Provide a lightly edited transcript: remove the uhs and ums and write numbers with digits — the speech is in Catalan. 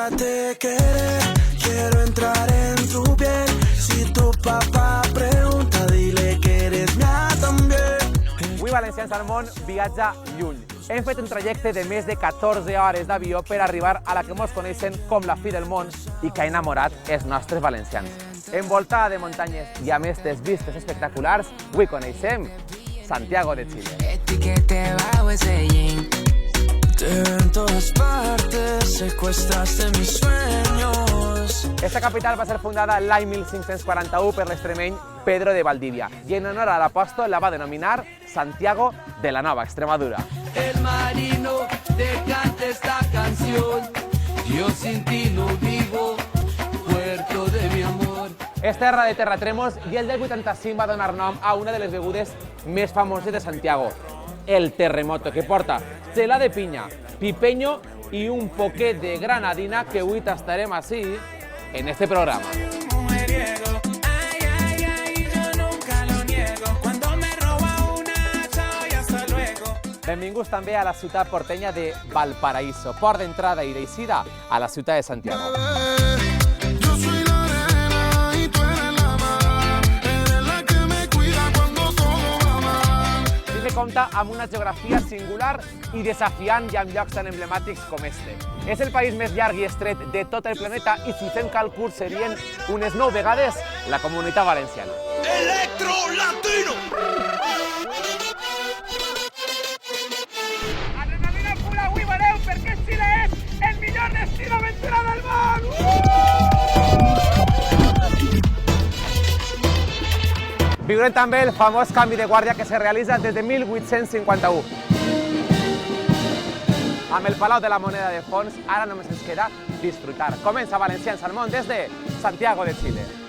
Déjate querer, quiero entrar en tu piel. Si tu papà pregunta, dile que eres mía también. Avui Valencians al món viatja lluny. Hem fet un trajecte de més de 14 hores d'avió per arribar a la que molts coneixen com la fi del món i que ha enamorat els nostres valencians. Envoltada de muntanyes i a més de vistes espectaculars, avui coneixem Santiago de Chile. Te veo en todas partes, secuestraste mis sueños. Esta capital va ser fundada l'any 1541 per l'extremeny Pedro de Valdivia i en honor a l'apòstol la va denominar Santiago de la Nova Extremadura. El marino te canta esta canción, yo sin ti no vivo, puerto de mi amor. És terra de terratrèmols i el del 85 va donar nom a una de les begudes més famoses de Santiago, el terremoto, que porta cela de pinya, pipeño i un poquet de granadina que avui tastarem així en este programa. Benvinguts també a la ciutat portenya de Valparaíso, port d'entrada i d'eixida a la ciutat de Santiago. Compta amb una geografia singular i desafiant i amb llocs tan emblemàtics com este. És el país més llarg i estret de tot el planeta i si fem càlculs serien unes 9 vegades la Comunitat Valenciana. Electro Latino. Adrenalina pura avui, vareu, perquè Xile és el millor destí d'aventura del món! Viurem també el famós canvi de guàrdia que se realitza des de 1851. Amb el Palau de la Moneda de fons, ara només ens queda disfrutar. Comença Valencians al món des de Santiago de Chile.